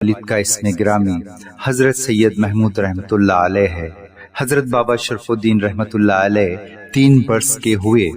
والد کا اسم گرامی حضرت سید محمود رحمۃ اللہ علیہ ہے۔ حضرت بابا شرف الدین رحمۃ اللہ علیہ 3 برس کے ہوئے۔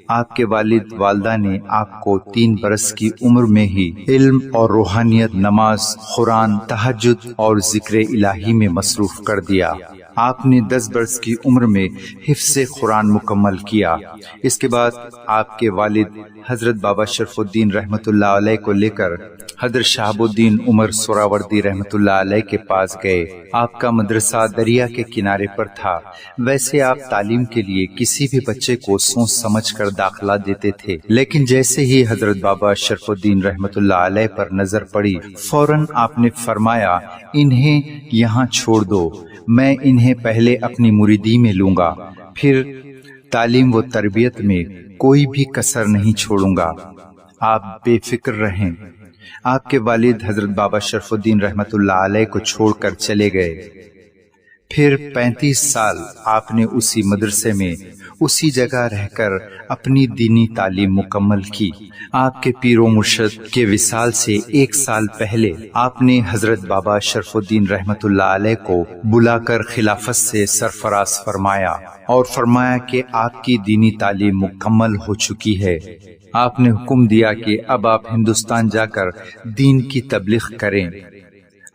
آپ کے والد والدہ نے آپ کو 3 برس کی عمر میں ہی علم اور روحانیت، نماز، قرآن، تہجد اور ذکر الہی میں مصروف کر دیا۔ آپ نے 10 برس کی عمر میں حفظ قرآن مکمل کیا۔ اس کے بعد آپ کے والد حضرت بابا شرف الدین رحمۃ اللہ علیہ کو لے کر حضرت شہاب الدین عمر سہروردی رحمۃ اللہ علیہ کے پاس گئے۔ آپ کا مدرسہ دریا کے کنارے پر تھا۔ ویسے آپ تعلیم کے لیے کسی بھی بچے کو سوچ سمجھ کر داخلہ دیتے تھے، لیکن جیسے ہی حضرت بابا شرف الدین رحمۃ اللہ علیہ پر نظر پڑی، فوراً آپ نے فرمایا، انہیں یہاں چھوڑ دو، میں انہیں پہلے اپنی مریدی میں لوں گا، پھر تعلیم و تربیت میں کوئی بھی کسر نہیں چھوڑوں گا، آپ بے فکر رہیں۔ آپ کے والد حضرت بابا شرف الدین رحمۃ اللہ علیہ کو چھوڑ کر چلے گئے۔ پھر 35 سال آپ نے اسی مدرسے میں اسی جگہ رہ کر اپنی دینی تعلیم مکمل کی۔ آپ کے پیر و مرشد کے وصال سے 1 سال پہلے آپ نے حضرت بابا شرف الدین رحمۃ اللہ علیہ کو بلا کر خلافت سے سرفراز فرمایا اور فرمایا کہ آپ کی دینی تعلیم مکمل ہو چکی ہے۔ آپ نے حکم دیا کہ اب آپ ہندوستان جا کر دین کی تبلیغ کریں۔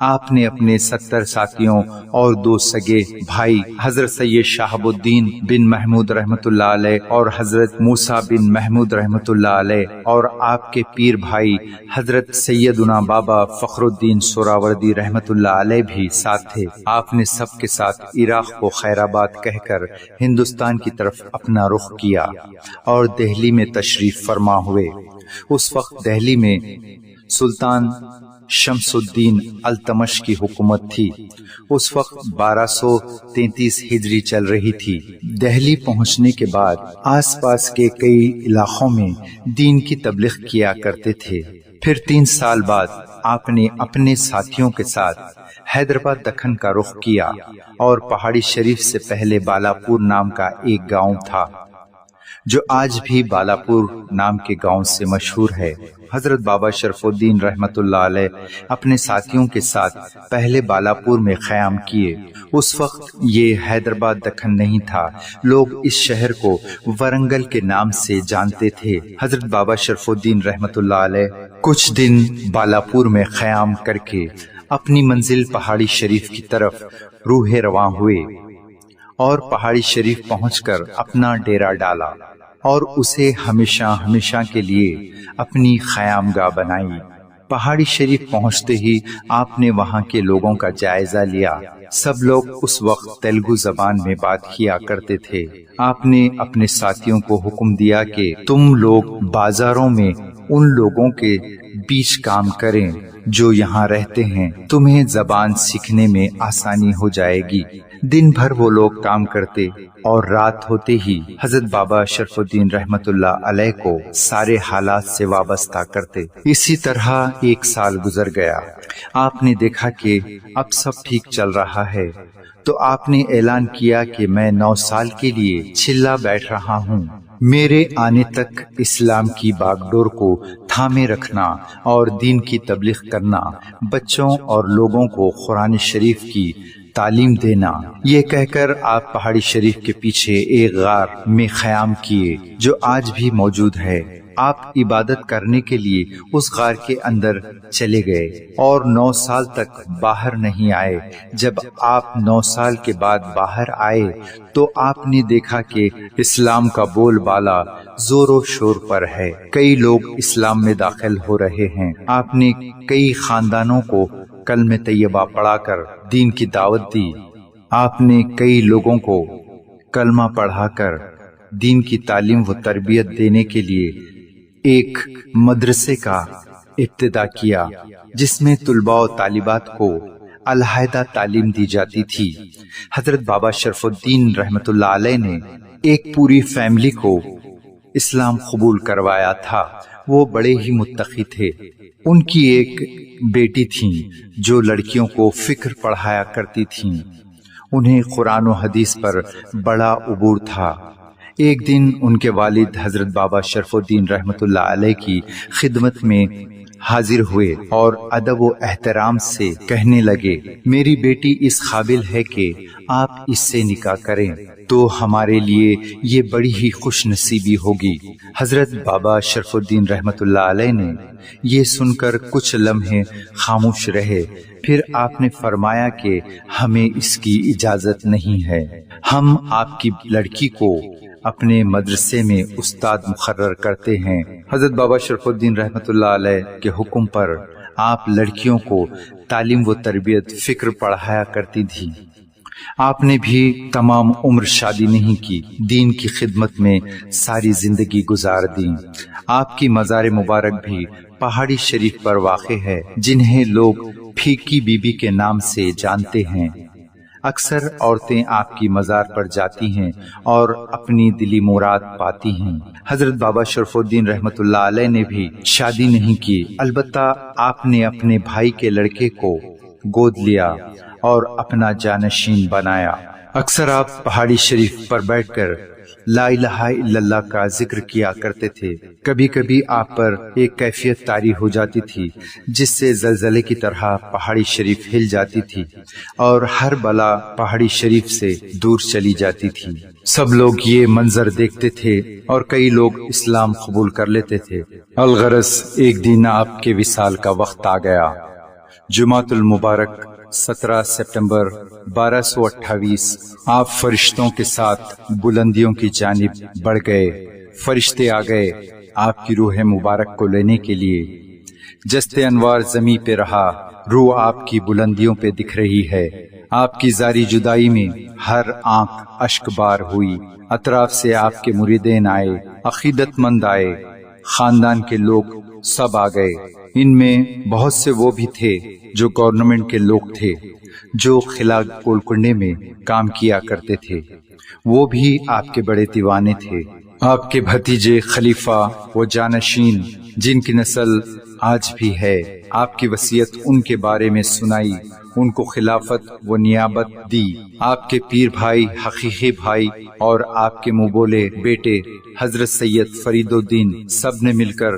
آپ نے اپنے 70 ساتھیوں اور 2 سگے بھائی حضرت سید شہاب الدین بن محمود رحمۃ اللہ علیہ اور حضرت موسیٰ بن محمود رحمۃ اللہ علیہ اور آپ کے پیر بھائی حضرت سیدنا بابا فخر الدین سہروردی رحمۃ اللہ علیہ بھی ساتھ تھے۔ آپ نے سب کے ساتھ عراق کو خیر آباد کہہ کر ہندوستان کی طرف اپنا رخ کیا اور دہلی میں تشریف فرما ہوئے۔ اس وقت دہلی میں سلطان شمس الدین التمش کی حکومت تھی۔ اس وقت 1233 ہجری چل رہی تھی۔ دہلی پہنچنے کے بعد آس پاس کے کئی علاقوں میں دین کی تبلیغ کیا کرتے تھے۔ پھر 3 سال بعد آپ نے اپنے ساتھیوں کے ساتھ حیدرآباد دکن کا رخ کیا اور پہاڑی شریف سے پہلے بالاپور نام کا ایک گاؤں تھا جو آج بھی بالاپور نام کے گاؤں سے مشہور ہے۔ حضرت بابا شرف الدین رحمۃ اللہ علیہ اپنے ساتھیوں کے ساتھ پہلے بالاپور میں قیام کیے۔ اس وقت یہ حیدرآباد دکن نہیں تھا، لوگ اس شہر کو ورنگل کے نام سے جانتے تھے۔ حضرت بابا شرف الدین رحمۃ اللہ علیہ کچھ دن بالاپور میں قیام کر کے اپنی منزل پہاڑی شریف کی طرف روح رواں ہوئے اور پہاڑی شریف پہنچ کر اپنا ڈیرا ڈالا اور اسے ہمیشہ کے لیے اپنی قیام گاہ بنائی۔ پہاڑی شریف پہنچتے ہی آپ نے وہاں کے لوگوں کا جائزہ لیا۔ سب لوگ اس وقت تیلگو زبان میں بات کیا کرتے تھے۔ آپ نے اپنے ساتھیوں کو حکم دیا کہ تم لوگ بازاروں میں ان لوگوں کے بیچ کام کریں جو یہاں رہتے ہیں، تمہیں زبان سیکھنے میں آسانی ہو جائے گی۔ دن بھر وہ لوگ کام کرتے اور رات ہوتے ہی حضرت بابا شرف الدین رحمۃ اللہ علیہ کو سارے حالات سے وابستہ کرتے۔ اسی طرح 1 سال گزر گیا۔ آپ نے دیکھا کہ اب سب ٹھیک چل رہا ہے تو آپ نے اعلان کیا کہ میں 9 سال کے لیے چلا بیٹھ رہا ہوں۔ میرے آنے تک اسلام کی باغ ڈور کو تھامے رکھنا اور دین کی تبلیغ کرنا، بچوں اور لوگوں کو قرآن شریف کی تعلیم دینا۔ یہ کہہ کر آپ پہاڑی شریف کے پیچھے ایک غار میں قیام کیے جو آج بھی موجود ہے۔ آپ عبادت کرنے کے لیے اس غار کے اندر چلے گئے اور 9 سال تک باہر نہیں آئے۔ جب آپ 9 سال کے بعد باہر آئے تو آپ نے دیکھا کہ اسلام کا بول بالا زور و شور پر ہے، کئی لوگ اسلام میں داخل ہو رہے ہیں۔ آپ نے کئی خاندانوں کو کلمہ طیبہ پڑھا کر دین کی دعوت دی۔ آپ نے کئی لوگوں کو کلمہ پڑھا کر دین کی تعلیم و تربیت دینے کے لیے ایک مدرسے کا ابتدا کیا جس میں طلباء و طالبات کو علیحدہ تعلیم دی جاتی تھی۔ حضرت بابا شرف الدین رحمۃ اللہ علیہ نے ایک پوری فیملی کو اسلام قبول کروایا تھا۔ وہ بڑے ہی متقی تھے۔ ان کی ایک بیٹی تھیں جو لڑکیوں کو فکر پڑھایا کرتی تھیں۔ انہیں قرآن و حدیث پر بڑا عبور تھا۔ ایک دن ان کے والد حضرت بابا شرف الدین رحمۃ اللہ علیہ کی خدمت میں حاضر ہوئے اور ادب و احترام سے کہنے لگے میری بیٹی اس قابل ہے کہ آپ اس سے نکاح کریں تو ہمارے لیے یہ بڑی ہی خوش نصیبی ہوگی۔ حضرت بابا شرف الدین رحمت اللہ علیہ نے یہ سن کر کچھ لمحے خاموش رہے، پھر آپ نے فرمایا کہ ہمیں اس کی اجازت نہیں ہے، ہم آپ کی لڑکی کو اپنے مدرسے میں استاد مقرر کرتے ہیں۔ حضرت بابا شرف الدین رحمت اللہ علیہ کے حکم پر آپ لڑکیوں کو تعلیم و تربیت فکر پڑھایا کرتی تھی۔ آپ نے بھی تمام عمر شادی نہیں کی، دین کی خدمت میں ساری زندگی گزار دی۔ آپ کی مزار مبارک بھی پہاڑی شریف پر واقع ہے، جنہیں لوگ پھیکی بی بی کے نام سے جانتے ہیں۔ اکثر عورتیں آپ کی مزار پر جاتی ہیں اور اپنی دلی مراد پاتی ہیں۔ حضرت بابا شرف الدین رحمت اللہ علیہ نے بھی شادی نہیں کی، البتہ آپ نے اپنے بھائی کے لڑکے کو گود لیا اور اپنا جانشین بنایا۔ اکثر آپ پہاڑی شریف پر بیٹھ کر لا الہ الا اللہ کا ذکر کیا کرتے تھے۔ کبھی کبھی آپ پر ایک کیفیت طاری ہو جاتی تھی جس سے زلزلے کی طرح پہاڑی شریف ہل جاتی تھی اور ہر بلا پہاڑی شریف سے دور چلی جاتی تھی۔ سب لوگ یہ منظر دیکھتے تھے اور کئی لوگ اسلام قبول کر لیتے تھے۔ الغرض ایک دن آپ کے وصال کا وقت آ گیا۔ جمعۃ المبارک 17 سپٹمبر 1228 آپ فرشتوں کے ساتھ بلندیوں کی جانب بڑھ گئے۔ فرشتے آ گئے آپ کی روح مبارک کو لینے کے لیے۔ جست انوار زمین پہ رہا، روح آپ کی بلندیوں پہ دکھ رہی ہے۔ آپ کی زاری جدائی میں ہر آنکھ اشک بار ہوئی۔ اطراف سے آپ کے مریدین آئے، عقیدت مند آئے، خاندان کے لوگ سب آ گئے۔ ان میں بہت سے وہ بھی تھے جو گورنمنٹ کے لوگ تھے، جو خلا گولکنڈے میں کام کیا کرتے تھے، وہ بھی آپ کے بڑے دیوانے تھے۔ آپ کے بھتیجے خلیفہ و جانشین جن کی نسل آج بھی ہے، آپ کی وصیت ان کے بارے میں سنائی، ان کو خلافت و نیابت دی۔ آپ کے پیر بھائی، حقیقی بھائی اور آپ کے منہ بولے بیٹے حضرت سید فرید الدین سب نے مل کر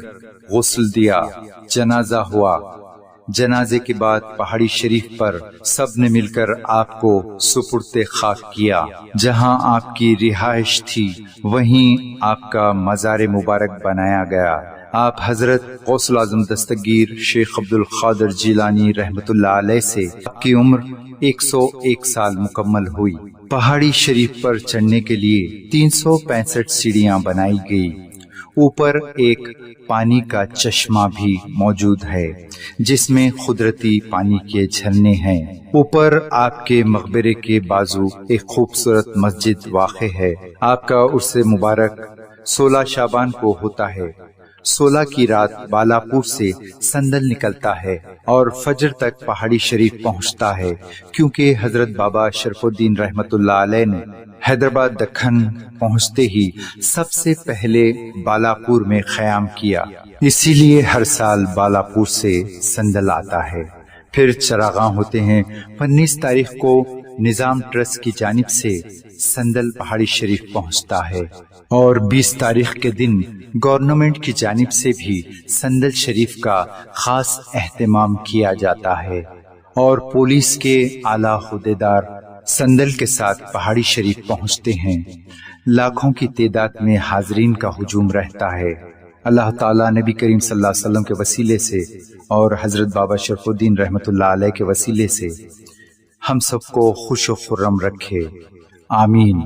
غسل دیا، جنازہ ہوا۔ جنازے کے بعد پہاڑی شریف پر سب نے مل کر آپ کو سپرد خاک کیا۔ جہاں آپ کی رہائش تھی وہیں آپ کا مزار مبارک بنایا گیا۔ آپ حضرت غوث العظم دستگیر شیخ عبد القادر جیلانی رحمت اللہ علیہ سے آپ کی عمر 101 سال مکمل ہوئی۔ پہاڑی شریف پر چڑھنے کے لیے 365 سیڑھیاں بنائی گئی۔ اوپر ایک پانی کا چشمہ بھی موجود ہے جس میں قدرتی پانی کے جھرنے ہیں۔ اوپر آپ کے مقبرے کے بازو ایک خوبصورت مسجد واقع ہے۔ آپ کا عرس مبارک 16 شعبان کو ہوتا ہے۔ 16 کی رات بالاپور سے سندل نکلتا ہے اور فجر تک پہاڑی شریف پہنچتا ہے، کیونکہ حضرت بابا شرف الدین رحمت اللہ علیہ نے حیدرآباد دکن پہنچتے ہی سب سے پہلے بالاپور میں قیام کیا، اسی لیے ہر سال بالاپور سے سندل آتا ہے۔ پھر چراغاں ہوتے ہیں۔ 19 تاریخ کو نظام ٹرسٹ کی جانب سے سندل پہاڑی شریف پہنچتا ہے اور 20 تاریخ کے دن گورنمنٹ کی جانب سے بھی سندل شریف کا خاص اہتمام کیا جاتا ہے اور پولیس کے اعلیٰ عہدیدار سندل کے ساتھ پہاڑی شریف پہنچتے ہیں۔ لاکھوں کی تعداد میں حاضرین کا ہجوم رہتا ہے۔ اللہ تعالیٰ نبی کریم صلی اللہ علیہ وسلم کے وسیلے سے اور حضرت بابا شرف الدین رحمت اللہ علیہ کے وسیلے سے ہم سب کو خوش و خرم رکھے، آمین۔